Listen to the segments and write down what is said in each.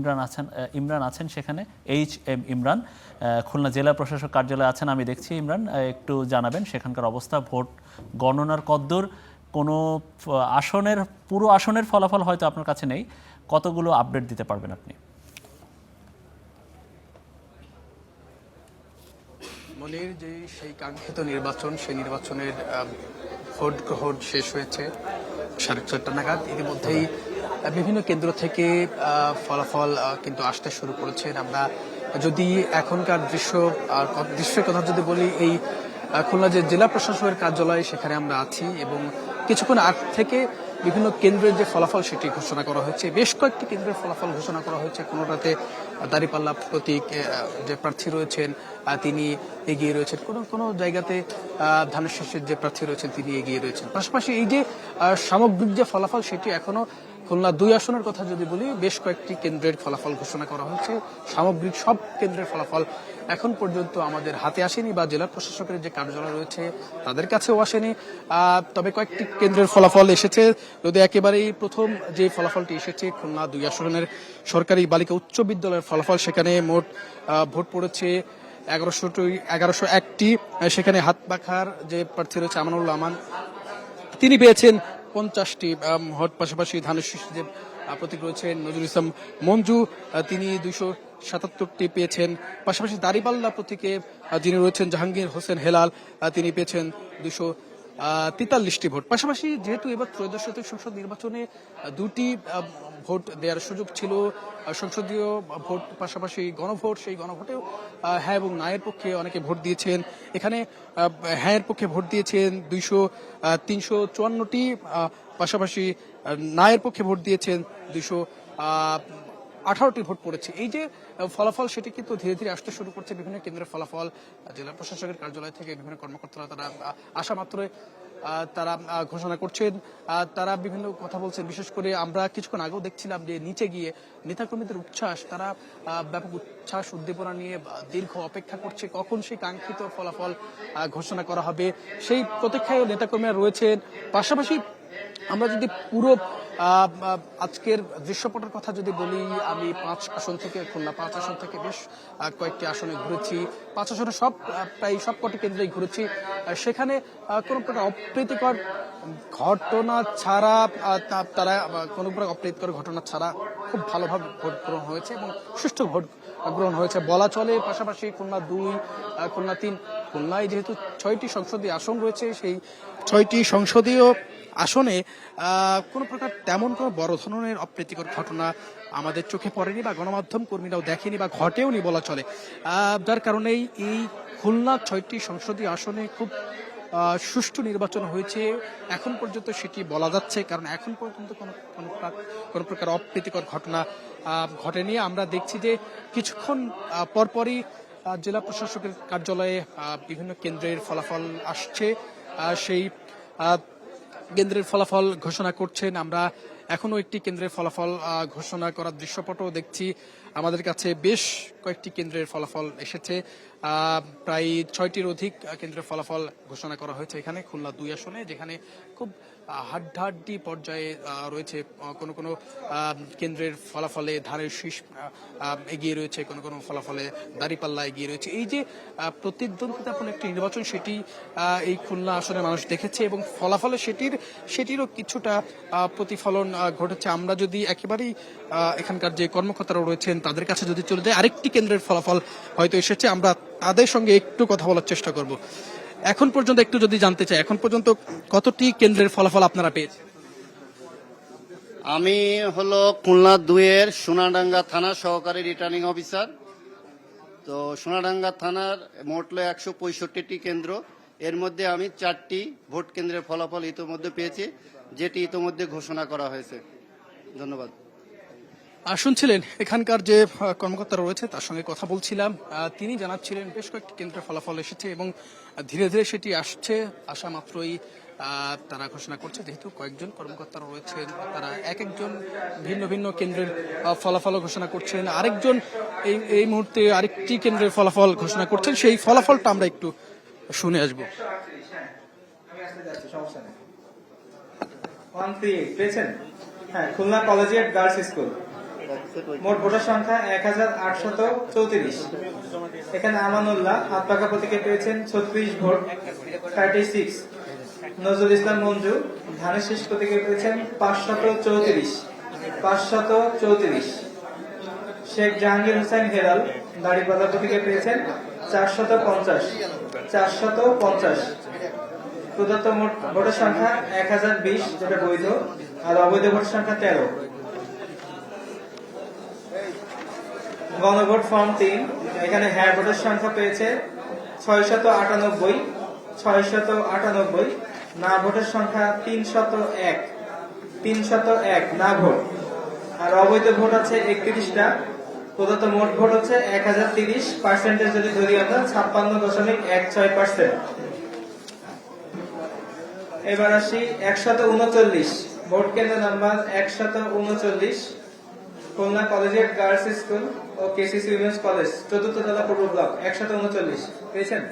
ইমরান আছেন সেখানে এইচ.এম. ইমরান খুলনা জেলা প্রশাসক কার্যালয়ে আছেন। আমি দেখছি ইমরান, একটু জানাবেন সেখানকার অবস্থা, ভোট গণনার কদ্দূর? কোনো আসনের পুরো আসনের ফলাফল হয়তো আপনার কাছে নেই, কতগুলো আপডেট দিতে পারবেন আপনি? মনির, যে সেই কাঙ্ক্ষিত নির্বাচন, সেই নির্বাচনের ভোট গ্রহণ শেষ হয়েছে 4:30 নাগাদ। ইতিমধ্যেই বিভিন্ন কেন্দ্র থেকে ফলাফল কিন্তু আসতে শুরু করেছেন। আমরা যদি এখনকার দৃশ্যের কথা যদি বলি, এই খুলনা যে জেলা প্রশাসকের কার্যালয় সেখানে আমরা আছি এবং কিছুক্ষণ আগ থেকে বিভিন্ন কেন্দ্রের যে ফলাফল সেটি ঘোষণা করা হয়েছে। বেশ কয়েকটি কেন্দ্রের ফলাফল ঘোষণা করা হয়েছে। কোনোটাতে দাঁড়িপাল্লা প্রতীক যে প্রার্থী রয়েছেন তিনি এগিয়ে রয়েছেন, কোনো জায়গাতে ধানের শীষের যে প্রার্থী রয়েছেন তিনি এগিয়ে রয়েছেন। পাশাপাশি এই যে সামগ্রিক যে ফলাফল সেটি এখনো খুলনা 2 আসনের কথা যদি বলি, বেশ কয়েকটি কেন্দ্রের ফলাফল ঘোষণা করা হয়েছে। সামগ্রিক সব কেন্দ্রের ফলাফল এখন পর্যন্ত আমাদের হাতে আসেনি বা জেলা প্রশাসকের যে কার্যালয় রয়েছে তাদের কাছেও আসেনি। তবে কয়েকটি কেন্দ্রের ফলাফল এসেছে। যদি একেবারেই প্রথম যে ফলাফলটি এসেছে খুলনা 2 আসনের সরকারি বালিকা উচ্চ বিদ্যালয়ের ফলাফল, সেখানে মোট ভোট পড়েছে 1101টি। সেখানে হাতপাখার যে প্রার্থী রয়েছে আমানুল আমান, তিনি পেয়েছেন 50টি ভোট। পাশাপাশি ধানের শীষ যে প্রতীক রয়েছেন নজরুল ইসলাম মঞ্জু, তিনি 277টি পেয়েছেন। পাশাপাশি দাঁড়িপাল্লা প্রতীকে যিনি রয়েছেন জাহাঙ্গীর হোসেন হেলাল, তিনি পেয়েছেন 243টি ভোট। পাশাপাশি যেহেতু এবার ত্রয়োদশ জাতীয় সংসদ নির্বাচনে 2টি ভোট দেওয়ার সুযোগ ছিল, সংসদীয় ভোট পাশাপাশি গণভোট, সেই গণভোটেও হ্যাঁ এবং নায়ের পক্ষে অনেকে ভোট দিয়েছেন। এখানে হ্যাঁ এর পক্ষে ভোট দিয়েছেন 354টি, পাশাপাশি নায়ের পক্ষে ভোট দিয়েছেন 218টি ভোট পড়েছে। এই যে ফলাফল সেটি কিন্তু ধীরে ধীরে আসতে শুরু করছে। বিভিন্ন কেন্দ্রের ফলাফল জেলা প্রশাসকের কার্যালয় থেকে বিভিন্ন কর্মকর্তারা তারা আসা মাত্রই তারা ঘোষণা করছেন, তারা বিভিন্ন কথা বলছেন। বিশেষ করে আমরা কিছুক্ষণ আগেও দেখছিলাম যে নিচে গিয়ে নেতাকর্মীদের উচ্ছ্বাস, তারা ব্যাপক উচ্ছ্বাস উদ্দীপনা নিয়ে দীর্ঘ অপেক্ষা করছে কখন সেই কাঙ্ক্ষিত ফলাফল ঘোষণা করা হবে, সেই প্রতীক্ষায় নেতাকর্মীরা রয়েছেন। পাশাপাশি আমরা যদি পুরো আজকের দৃশ্যপটের কথা যদি বলি, আমি 5 আসন থেকে খুলনা 5 আসন থেকে বেশ কয়েকটি আসনে ঘুরেছি। 5 আসনে প্রায় সবকটি কেন্দ্রেই ঘুরেছি। সেখানে কোনো প্রকার অপ্রীতিকর ঘটনা ছাড়া তারা কোনো প্রকার অপ্রীতিকর ঘটনা ছাড়া খুব ভালোভাবে ভোট গ্রহণ হয়েছে এবং সুষ্ঠু ভোট গ্রহণ হয়েছে বলা চলে। পাশাপাশি খুলনা 2, খুলনা 3, খুলনায় যেহেতু 6টি সংসদীয় আসন রয়েছে, সেই 6টি সংসদীয় আসনে কোনো প্রকার তেমন কোনো বড় ধরনের অপ্রীতিকর ঘটনা আমাদের চোখে পড়েনি বা গণমাধ্যম কর্মীরাও দেখেনি বা ঘটেওনি বলা চলে। যার কারণেই এই খুলনা 6টি সংসদীয় আসনে খুব সুষ্ঠু নির্বাচন হয়েছে এখন পর্যন্ত সেটি বলা যাচ্ছে, কারণ এখন পর্যন্ত কোনো প্রকার অপ্রীতিকর ঘটনা ঘটেনি। আমরা দেখছি যে কিছুক্ষণ পরপরই জেলা প্রশাসকের কার্যালয়ে বিভিন্ন কেন্দ্রের ফলাফল আসছে, সেই কেন্দ্রের ফলাফল ঘোষণা করছেন। আমরা এখনো একটি কেন্দ্রের ফলাফল ঘোষণা করার দৃশ্যপটও দেখছি। আমাদের কাছে বেশ কয়েকটি কেন্দ্রের ফলাফল এসেছে, প্রায় 6টির অধিক কেন্দ্রের ফলাফল ঘোষণা করা হয়েছে এখানে খুলনা 2 আসনে, যেখানে খুব হাড্ডাহাড্ডি পর্যায়ে রয়েছে। কোনো কোনো কেন্দ্রের ফলাফলে ধানের শীষ এগিয়ে রয়েছে, কোনো কোনো ফলাফলে দাঁড়িপাল্লা এগিয়ে রয়েছে। এই যে প্রতিদ্বন্দ্বিতাপূর্ণ একটি নির্বাচন সেটি এই খুলনা আসনে মানুষ দেখেছে এবং ফলাফলে সেটিরও কিছুটা প্রতিফলন ঘটেছে। আমরা যদি একেবারেই এখানকার যে কর্মকর্তারা রয়েছেন তাদের কাছে যদি চলে যায়, আরেকটি কেন্দ্রের ফলাফল হয়তো এসেছে, আমরা তাদের সঙ্গে একটু কথা বলার চেষ্টা করব। এখন পর্যন্ত একটু যদি জানতে চাই, এখন পর্যন্ত কতটি কেন্দ্রের ফলাফল আপনারা পেয়েছেন? আমি হলো খুলনা 2-এর সোনাডাঙ্গা থানা সহকারী রিটার্নিং অফিসার। তো সোনাডাঙ্গা থানার মোট 165টি কেন্দ্র, এর মধ্যে আমি 4টি ভোট কেন্দ্রের ফলাফল ইতোমধ্যে পেয়েছি, যেটি ইতোমধ্যে ঘোষণা করা হয়েছে। ধন্যবাদ। শুনছিলেন এখানকার যে কর্মকর্তারা রয়েছে তার সঙ্গে কথা বলছিলাম, তিনি জানাচ্ছিলেন বেশ কয়েকটি কেন্দ্রের ফলাফল এসেছে এবং ধীরে ধীরে সেটি আসা মাত্রই তারা ঘোষণা করছে। যেহেতু কয়েকজন কর্মকর্তারা রয়েছেন, তারা এক একজন ভিন্ন ভিন্ন কেন্দ্রের ফলাফল ঘোষণা করছেন, আরেকজন এই মুহূর্তে আরেকটি কেন্দ্রের ফলাফল ঘোষণা করছেন। সেই ফলাফলটা আমরা একটু শুনে আসবো। হ্যাঁ, খুলনা কলেজিয়েট গার্লস স্কুল মোট ভোটার সংখ্যা 1834। এখানে আমানুল্লাহ হাত পাকা প্রতীকে পেয়েছেন 36 ভোট 36। নজরুল ইসলাম মঞ্জু ধানের শীষ প্রতীকে পেয়েছেন 534। শেখ জাহাঙ্গীর হোসেন হেলাল দাড়িপাল্লা প্রতীকে পেয়েছেন 450। প্রদত্ত মোট ভোটার সংখ্যা 1020, যেটা বৈধ, আর অবৈধ ভোটার সংখ্যা 13। গণভোট ফর্ম 3, এখানে হ্যাঁ ভোটার সংখ্যা পেয়েছে 698, না ভোটার সংখ্যা 301 না ভোট, আর অবৈধ ভোট আছে 31টা। প্রদত্ত মোট ভোট হচ্ছে 1030, পার্সেন্টেজ যদি ধরি আমরা 56.16%। এবার আসি 139 ভোট কেন্দ্র number 139, Khulna collegiate girls school ও কেসিসি উইমেন্স কলেজ, ৪র্থ তলা পূর্ব ব্লক, 139 পেয়েছেন।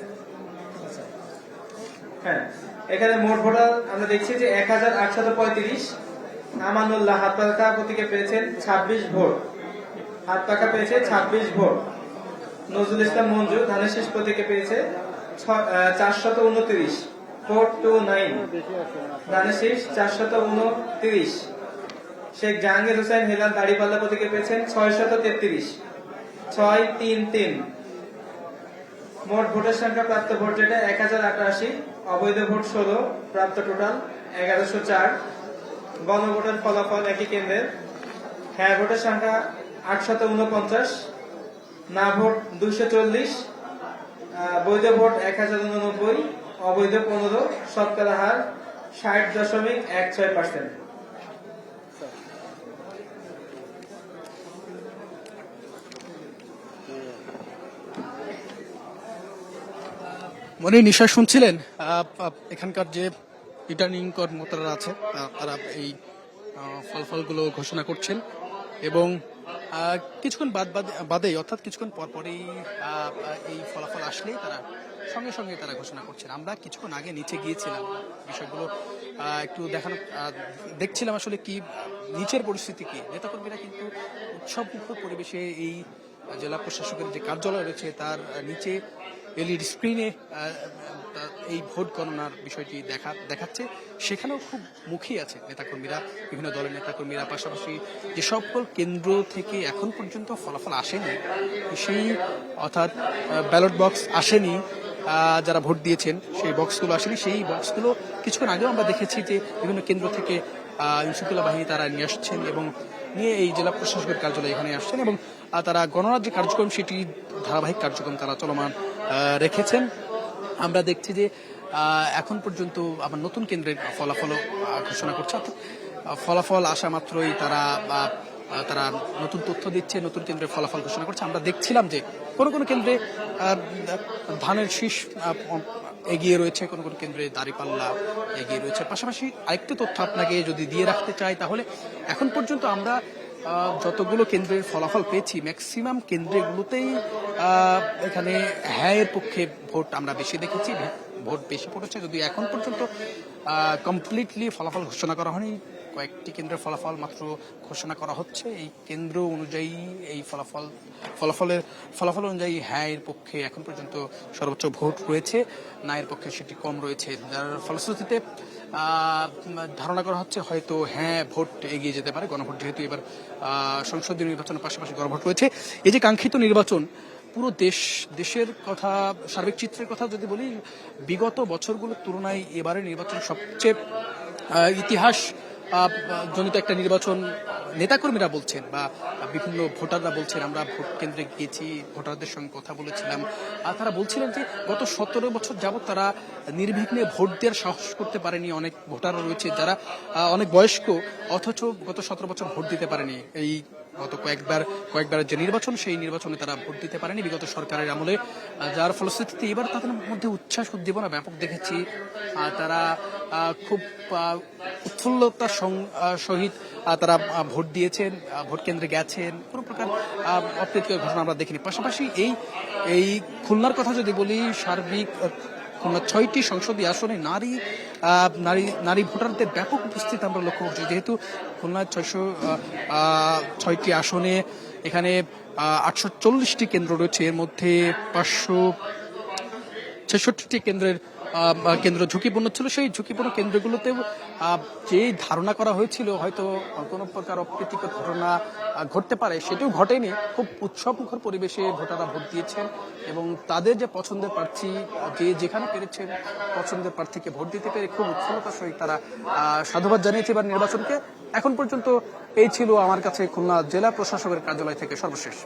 হ্যাঁ, এখানে মোট ভোটার আমরা দেখছি যে 1835। আমানুল্লাহ হাত পাকা প্রতীকে পেয়েছেন 26 ভোট, হাত পাকা পেয়েছে 26 ভোট। নজরুল ইসলাম মঞ্জু ধানের শীষ প্রতীকে পেয়েছে 429, 429 ধানের শীষ 429। শেখ জাহাঙ্গীর হোসেন হেলাল দাড়িপাল্লা প্রতীকে পেয়েছেন 633, 633। মোট ভোটের সংখ্যা প্রাপ্ত ভোট যেটা 1088, অবৈধ ভোট 16, প্রাপ্ত টোটাল 1104। গণভোটের ফলাফল একই কেন্দ্রের। হ্যাঁ ভোটের সংখ্যা 849, না ভোট 240, বৈধ ভোট 1089, অবৈধ 15, শতকরা হার 60.16%। মনে নিশ্চয় শুনছিলেন এখানকার যে রিটার্নিং কর্মকর্তারা আছে তারা এই ফলাফলগুলো ঘোষণা করছেন এবং কিছুক্ষণ বাদেই অর্থাৎ কিছুক্ষণ পরপরই এই ফলাফল আসলেই তারা সঙ্গে সঙ্গে তারা ঘোষণা করছেন। আমরা কিছুক্ষণ আগে নিচে গিয়েছিলাম, বিষয়গুলো একটু দেখছিলাম আসলে কি নিচের পরিস্থিতি কি। নেতাকর্মীরা কিন্তু উৎসবমুখর পরিবেশে এই জেলা প্রশাসকের যে কার্যালয় রয়েছে তার নিচে এলইডি স্ক্রিনে এই ভোট গণনার বিষয়টি দেখাচ্ছে। সেখানেও খুব মুখিয়ে আছে নেতাকর্মীরা, বিভিন্ন দলের নেতাকর্মীরা। পাশাপাশি যে সকল কেন্দ্র থেকে এখন পর্যন্ত ফলাফল আসেনি, সেই অর্থাৎ ব্যালট বক্স আসেনি, যারা ভোট দিয়েছেন সেই বক্সগুলো আসেনি, সেই বক্সগুলো কিছুক্ষণ আগেও আমরা দেখেছি যে বিভিন্ন কেন্দ্র থেকে আইনশৃঙ্খলা বাহিনী তারা নিয়ে আসছেন এবং নিয়ে এই জেলা প্রশাসকের কার্যালয় এখানে আসছেন এবং তারা গণনার যে কার্যক্রম সেটি ধারাবাহিক কার্যক্রম তারা চলমান রেখেছেন। আমরা দেখছি যে এখন পর্যন্ত আবার নতুন কেন্দ্রের ফলাফলও ঘোষণা করছে, অর্থাৎ ফলাফল আসা মাত্রই তারা নতুন তথ্য দিচ্ছে, নতুন কেন্দ্রের ফলাফল ঘোষণা করছে। আমরা দেখছিলাম যে কোনো কোনো কেন্দ্রে ধানের শীষ এগিয়ে রয়েছে, কোনো কোনো কেন্দ্রে দাঁড়িপাল্লা এগিয়ে রয়েছে। পাশাপাশি আরেকটু তথ্য আপনাকে যদি দিয়ে রাখতে চাই, তাহলে এখন পর্যন্ত আমরা যতগুলো কেন্দ্রের ফলাফল পেয়েছি ম্যাক্সিমাম কেন্দ্রগুলোতেই এখানে হ্যাঁ এর পক্ষে ভোট আমরা বেশি দেখেছি, ভোট বেশি পড়েছে। যদি এখন পর্যন্ত কমপ্লিটলি ফলাফল ঘোষণা করা হয়নি, কয়েকটি কেন্দ্রের ফলাফল মাত্র ঘোষণা করা হচ্ছে। এই কেন্দ্র অনুযায়ী এই ফলাফল অনুযায়ী হ্যাঁ এর পক্ষে এখন পর্যন্ত সর্বোচ্চ ভোট রয়েছে, না এর পক্ষে সেটি কম রয়েছে, যার ফলশ্রুতিতে ধারণা করা হচ্ছে হয়তো হ্যাঁ ভোট এগিয়ে যেতে পারে। গণভোট যেহেতু এবার সংসদীয় নির্বাচনের পাশাপাশি গণভোট রয়েছে, এই যে কাঙ্ক্ষিত নির্বাচন, পুরো দেশের কথা, সার্বিক চিত্রের কথা যদি বলি, বিগত বছরগুলোর তুলনায় এবারের নির্বাচন সবচেয়ে ইতিহাস জনিত একটা নির্বাচন নেতাকর্মীরা বলছেন বা বিভিন্ন ভোটাররা বলছেন। আমরা ভোট কেন্দ্রে গিয়েছি, ভোটারদের সঙ্গে কথা বলেছিলাম, আর তারা বলছিলেন যে গত 17 বছর যাবৎ তারা নির্বিঘ্নে ভোট দেওয়ার সাহস করতে পারেনি। অনেক ভোটাররা রয়েছে যারা অনেক বয়স্ক, অথচ গত 17 বছর ভোট দিতে পারেনি। এই গত কয়েকবার যে নির্বাচন, সেই নির্বাচনে তারা ভোট দিতে পারেনি বিগত সরকারের আমলে, যার ফলশ্রুতিতে এবার তাদের মধ্যে উচ্ছ্বাস উদ্দীপনা ব্যাপক দেখেছি। তারা খুব উৎফুল্লতার সহিত তারা ভোট দিয়েছেন, ভোট কেন্দ্রে গেছেন, কোনো প্রকার অপ্রীতিকর ঘটনা আমরা দেখিনি। পাশাপাশি এই খুলনার কথা যদি বলি, সার্বিক খুলনা 6টি সংসদীয় আসনে নারী ভোটারদের ব্যাপক উপস্থিতি আমরা লক্ষ্য করছি। যেহেতু খুলনা 606টি আসনে এখানে 840টি কেন্দ্র রয়েছে, এর মধ্যে 566টি কেন্দ্র ঝুঁকিপূর্ণ ছিল। সেই ঝুঁকিপূর্ণ কেন্দ্রগুলোতে যে ধারণা করা হয়েছিল হয়তো কোনো প্রকার অপ্রীতিকর ঘটনা ঘটতে পারে, সেটাও ঘটেনি। খুব উৎসবমুখর পরিবেশে ভোটাররা ভোট দিয়েছেন এবং তাদের যে পছন্দের প্রার্থী যে যেখানে পেরেছেন পছন্দের প্রার্থীকে ভোট দিতে পেরে খুব উৎফুল্লতার সহিত তারা সাধুবাদ জানিয়েছে এবার নির্বাচনকে। এখন পর্যন্ত এই ছিল আমার কাছে খুলনা জেলা প্রশাসকের কার্যালয় থেকে সর্বশেষ।